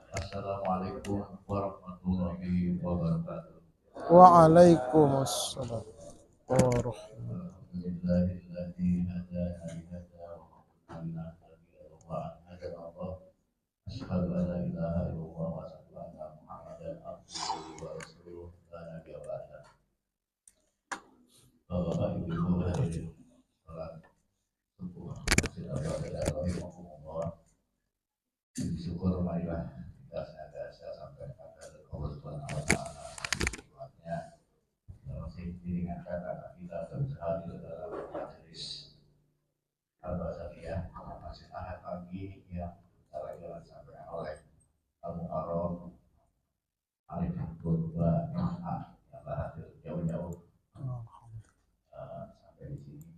Assalamualaikum warahmatullahi wabarakatuh. Waalaikumsalam warahmatullahi. Alhamdulillahilladzi hadana li hadza wa ma kunna linahtadiya laula an hadana Allah. Asyhadu an la ilaha illallah wa asyhadu anna Muhammadan abduhu wa rasuluh la nabiyya ba'da. Bapak Ibu hadirin salat subuh masjid Al-Fatihah rahimahumullah. Syukur marilah kita senantiasa sampai pada Allah Subhanahu wa taala. Sifatnya masih diringankan karena kita berusaha di dalam majelis Al-Basariyah masih ahad pagi yang secara jalan sampai oleh Al-Mukarram Alif Kurba MA yang berhasil jauh-jauh sampai di sini.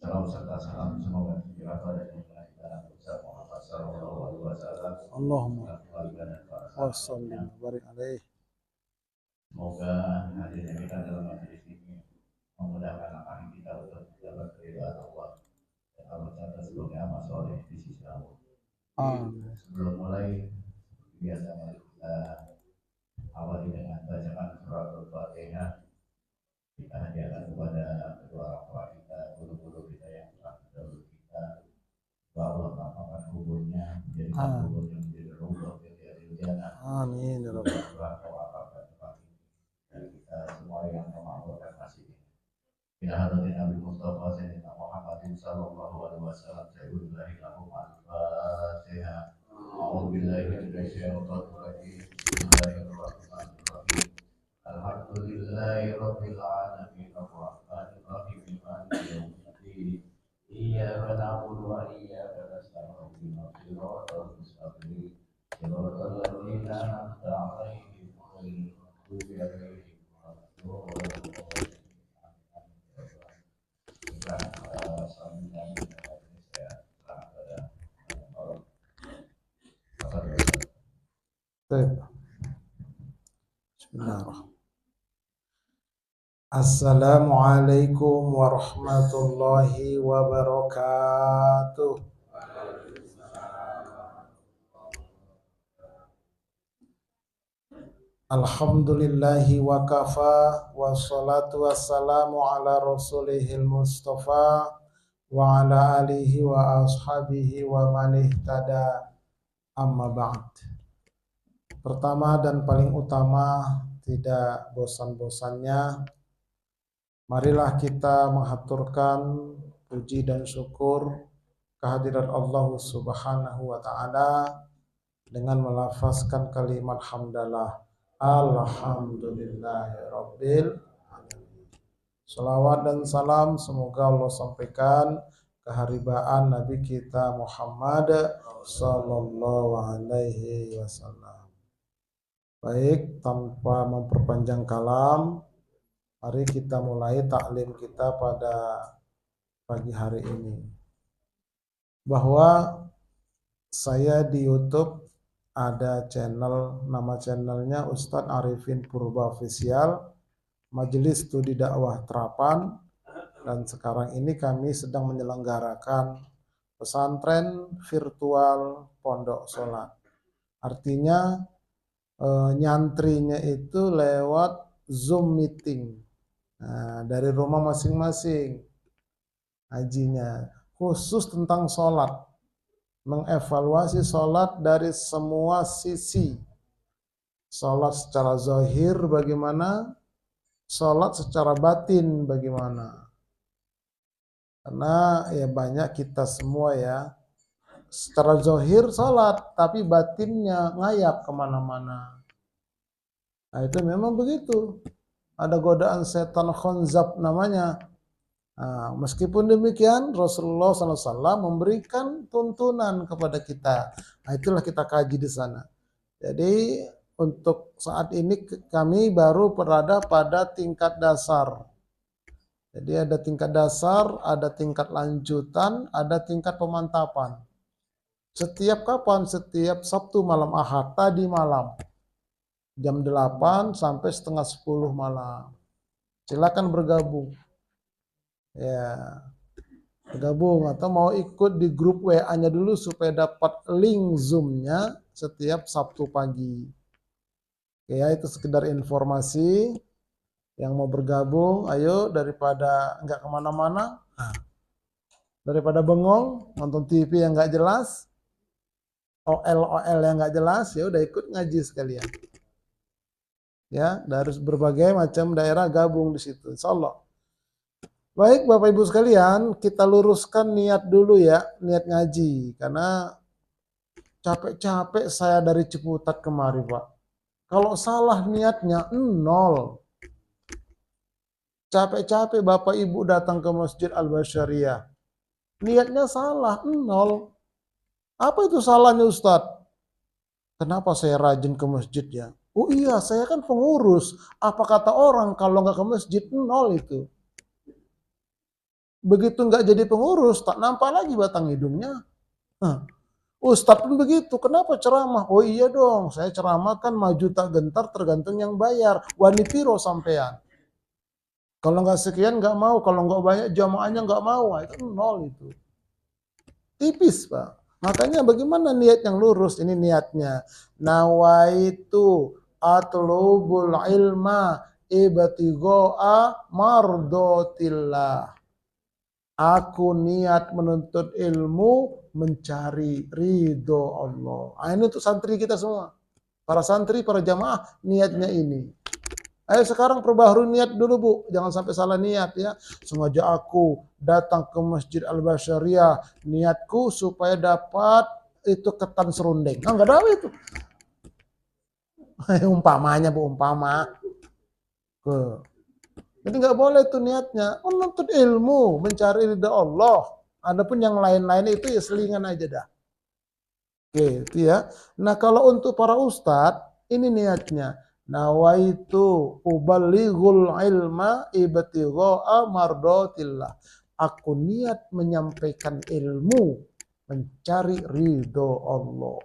Salam serta salam semoga tercurah pada junjungan kita Nabi Muhammad sallallahu alaihi wasallam. Allahumma Keluarga dan para wassallim sahabatnya. barik alaih. Semoga hadirnya kita dalam majelis ini memudahkan langkah kita untuk menjabat keridhaan Allah dan Allah catat sebagai amal soleh di sisi Allah. Amin. Sebelum mulai, biasanya kita awali dengan bacaan surat Al-Fatihah. Kita hadiahkan kepada kedua orang tua kita, guru-guru kita yang telah mendahului kita. Bahwa Allah melakukan kuburnya menjadikan kubur yang menjadi rumah dari jannah. Amin ya rabbal dan kita semua yang memakmurkan masjid ini. Ila hadratin Nabi Mustafa Sayyidina Muhammadin sallallahu alaihi wasallam. Sa'udullahi lahum al-Fatihah. A'udzu billahi minasyaitonir rajim. Bismillahirrahmanirrahim. Alhamdulillahi rabbil alamin arrahmanir rahim maliki yaumiddin. Iyyaka na'budu wa iyyaka nasta'in. Ihdinas siratal mustaqim. Siratal ladzina an'amta 'alaihim ghairil maghdubi 'alaihim waladdallin. Bismillahirrahmanirrahim. Assalamualaikum warahmatullahi wabarakatuh. Alhamdulillahi wa kafa wassalatu wassalamu ala rasulihil mustafa wa ala alihi wa ashabihi wa man ihtada amma ba'd. Pertama dan paling utama, tidak bosan-bosannya marilah kita mengaturkan puji dan syukur kehadirat Allah Subhanahu wa taala dengan melafazkan kalimat hamdalah. Alhamdulillahirabbil alamin. Salawat dan salam semoga Allah sampaikan keharibaan Nabi kita Muhammad sallallahu alaihi wasallam. Baik, tanpa memperpanjang kalam, mari kita mulai taklim kita pada pagi hari ini. Bahwa saya di YouTube ada channel, nama channelnya Ustadz Arifin Purba Official, Majelis Studi Dakwah Terapan, dan sekarang ini kami sedang menyelenggarakan pesantren virtual Pondok Sholat. Artinya nyantrinya itu lewat Zoom meeting. Nah, dari rumah masing-masing hajinya, khusus tentang sholat, mengevaluasi sholat dari semua sisi. Sholat secara zahir bagaimana, sholat secara batin bagaimana. Karena ya banyak kita semua ya, secara zahir sholat, tapi batinnya ngayap kemana-mana. Nah itu memang begitu. Ada godaan setan khonzab namanya. Nah, meskipun demikian Rasulullah SAW memberikan tuntunan kepada kita. Nah itulah kita kaji di sana. Jadi untuk saat ini kami baru berada pada tingkat dasar. Jadi ada tingkat dasar, ada tingkat lanjutan, ada tingkat pemantapan. Setiap kapan? Setiap Sabtu malam Ahad, tadi malam. Jam 8 sampai setengah 10 malam. Silakan bergabung. Ya, bergabung atau mau ikut di grup WA-nya dulu supaya dapat link Zoom-nya. setiap Sabtu pagi. Oke ya, itu sekedar informasi. Yang mau bergabung, ayo daripada nggak kemana-mana, daripada bengong nonton TV yang nggak jelas, OL yang nggak jelas, ya udah ikut ngaji sekalian. Ya, dari berbagai macam daerah gabung di situ, insya Allah. Baik Bapak Ibu sekalian, kita luruskan niat dulu ya, niat ngaji. Karena capek-capek saya dari Ciputat kemari Pak. Kalau salah niatnya, nol. Capek-capek Bapak Ibu datang ke Masjid Al-Basyariah. Niatnya salah, nol. Apa itu salahnya Ustadz? Kenapa saya rajin ke masjid ya? Oh iya, saya kan pengurus. Apa kata orang kalau nggak ke masjid, nol itu. Begitu nggak jadi pengurus, tak nampak lagi batang hidungnya. Ustadz pun begitu, kenapa ceramah? Oh iya dong, saya ceramah kan maju tak gentar tergantung yang bayar. Wani piro sampean. Kalau nggak sekian nggak mau, kalau nggak banyak jamaahnya nggak mau, itu nol itu. Tipis Pak. Makanya bagaimana niat yang lurus? Ini niatnya. Nawaitu atlubul ilma ibtigha'a mardotillah. Aku niat menuntut ilmu mencari ridho Allah. Ini untuk santri kita semua. Para santri, para jamaah, niatnya ini. Ayo sekarang perbaharui niat dulu Bu, jangan sampai salah niat ya. Sengaja aku datang ke Masjid Al-Basyariah, niatku supaya dapat itu ketan serundeng. Enggak ada itu. Umpamanya Bu, umpama. Jadi nggak boleh itu niatnya, menuntut ilmu, mencari ridha Allah. Adapun yang lain-lain itu ya selingan aja dah. Oke, itu ya. Nah kalau untuk para ustadz, ini niatnya. Nawaitu ubalighul ilma ibtigha'a mardotillah. Aku niat menyampaikan ilmu, mencari ridho Allah.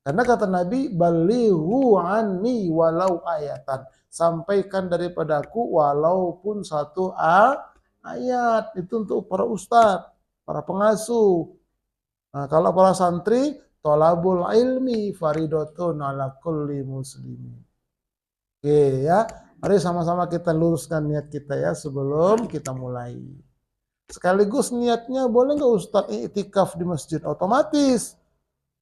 Karena kata Nabi, balighu anni walau ayatan. Sampaikan daripada aku walaupun satu ayat. Itu untuk para ustadz, para pengasuh. Nah, kalau para santri, tolabul ilmi faridotun ala kulli muslimin. Oke ya, mari sama-sama kita luruskan niat kita ya sebelum kita mulai. Sekaligus niatnya boleh nggak Ustadz iktikaf di masjid? Otomatis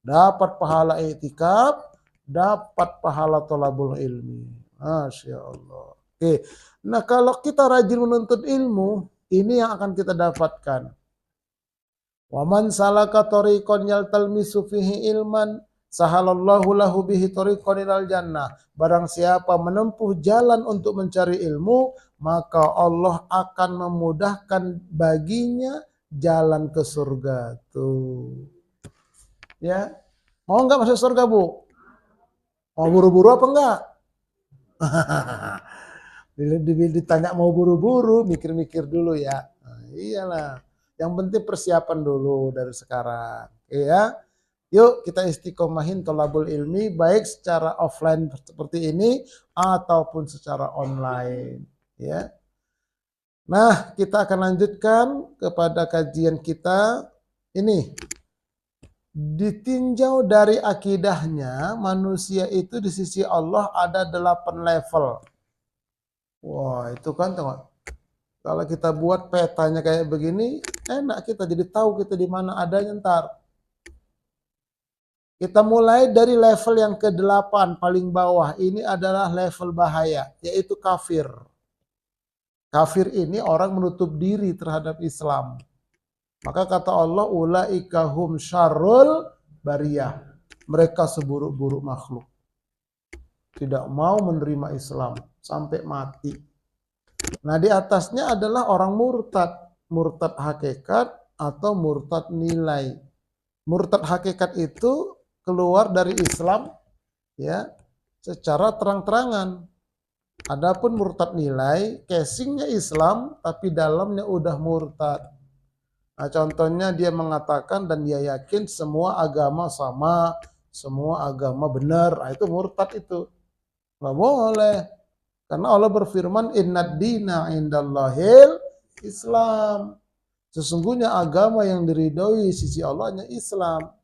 dapat pahala iktikaf, dapat pahala tolabul ilmi. Masya Allah. Oke, nah kalau kita rajin menuntut ilmu, ini yang akan kita dapatkan. Waman salaka tariqan yaltalmisu fihi ilman sahalallahu lahu bihi tariqan ilal jannah. Barang siapa menempuh jalan untuk mencari ilmu, maka Allah akan memudahkan baginya jalan ke surga. Tuh. Ya. Mau enggak masuk surga, Bu? Mau buru-buru apa enggak? Ditanya mau buru-buru, mikir-mikir dulu ya. Nah, iyalah. Yang penting persiapan dulu dari sekarang. Ya. Yuk kita istiqomahin tolabul ilmi baik secara offline seperti ini ataupun secara online. Ya. Nah kita akan lanjutkan kepada kajian kita ini. Ditinjau dari akidahnya manusia itu di sisi Allah ada 8 level. Wah itu kan kalau kita buat petanya kayak begini enak kita jadi tahu kita di mana adanya ntar. Kita mulai dari level yang ke-8 paling bawah. Ini adalah level bahaya, yaitu kafir. Kafir ini orang menutup diri terhadap Islam. Maka kata Allah, ulaika hum syarrul bariyah. Mereka seburuk-buruk makhluk. Tidak mau menerima Islam sampai mati. Nah di atasnya adalah orang murtad. Murtad hakikat atau murtad nilai. Murtad hakikat itu keluar dari Islam ya secara terang-terangan. Adapun murtad nilai, casingnya Islam tapi dalamnya udah murtad. Nah, contohnya dia mengatakan dan dia yakin semua agama sama, semua agama benar. Nah, itu murtad itu. Nggak boleh. Karena Allah berfirman innad dina indallahil Islam. Sesungguhnya agama yang diridhoi sisi Allah hanya Islam.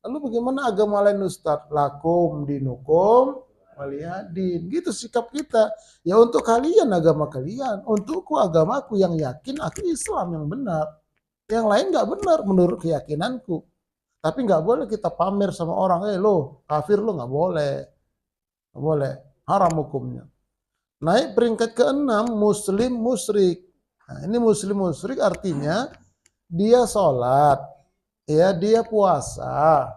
Lalu bagaimana agama lain Ustaz? Lakum dinukum waliyadin. Gitu sikap kita. Ya untuk kalian agama kalian, untukku agamaku yang yakin aku Islam yang benar. Yang lain nggak benar menurut keyakinanku. Tapi nggak boleh kita pamer sama orang, lo kafir lo nggak boleh. Nggak boleh. Haram hukumnya. Naik peringkat ke-6, muslim musyrik. Nah, ini muslim musyrik artinya dia sholat, ya dia puasa,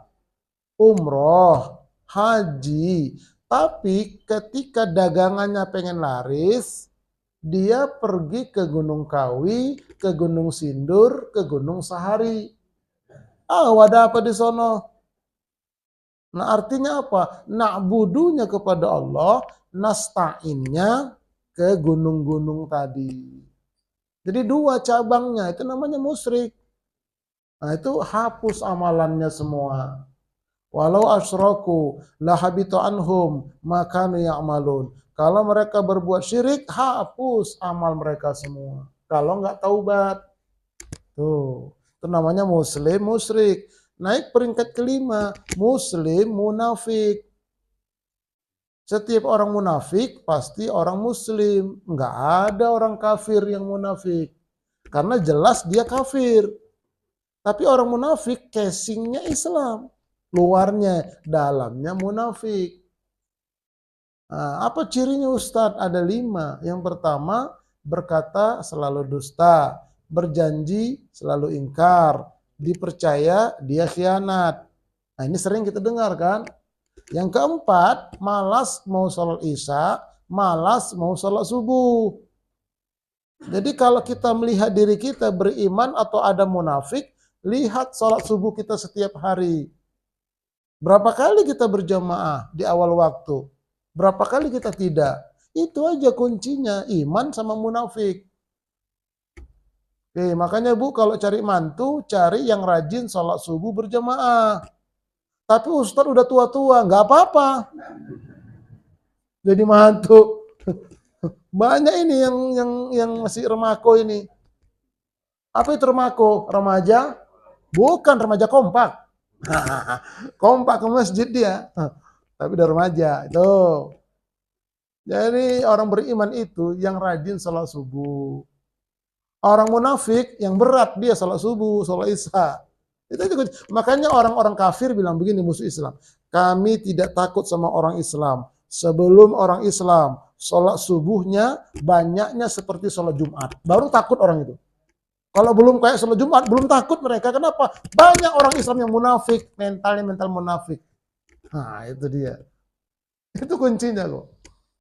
umroh, haji. Tapi ketika dagangannya pengen laris, dia pergi ke Gunung Kawi, ke Gunung Sindur, ke Gunung Sahari. Wadah apa di sono? Nah artinya apa? Na'budunya kepada Allah, nasta'innya ke gunung-gunung tadi. Jadi dua cabangnya, itu namanya musyrik. Nah itu hapus amalannya semua. Walau asyraku lahabita anhum makanu ya'malun. Kalau mereka berbuat syirik, hapus amal mereka semua. Kalau nggak taubat. Tuh, itu namanya muslim musyrik. Naik peringkat ke-5, muslim munafik. Setiap orang munafik pasti orang muslim. Nggak ada orang kafir yang munafik. Karena jelas dia kafir. Tapi orang munafik casingnya Islam. Luarnya, dalamnya munafik. Nah, apa cirinya Ustadz? Ada 5. Yang pertama, berkata selalu dusta. Berjanji selalu ingkar. Dipercaya dia khianat. Nah ini sering kita dengar kan. Yang keempat, malas mau sholat isya, malas mau sholat subuh. Jadi kalau kita melihat diri kita beriman atau ada munafik, lihat sholat subuh kita setiap hari. Berapa kali kita berjamaah di awal waktu? Berapa kali kita tidak? Itu aja kuncinya, iman sama munafik. Oke, makanya Bu kalau cari mantu, cari yang rajin sholat subuh berjamaah. Tapi Ustadz udah tua-tua, nggak apa-apa. Jadi mantu. Banyak ini yang masih remako ini. Apa itu remako? Remaja? Bukan remaja kompak. Kompak ke masjid dia. Tapi udah remaja. Itu. Jadi orang beriman itu yang rajin sholat subuh. Orang munafik yang berat dia sholat subuh, sholat isya. Itu juga. Makanya orang-orang kafir bilang begini musuh Islam. Kami tidak takut sama orang Islam. Sebelum orang Islam, sholat subuhnya banyaknya seperti sholat Jumat. Baru takut orang itu. Kalau belum kayak sholat Jumat, belum takut mereka. Kenapa? Banyak orang Islam yang munafik. Mentalnya mental munafik. Nah itu dia. Itu kuncinya kok.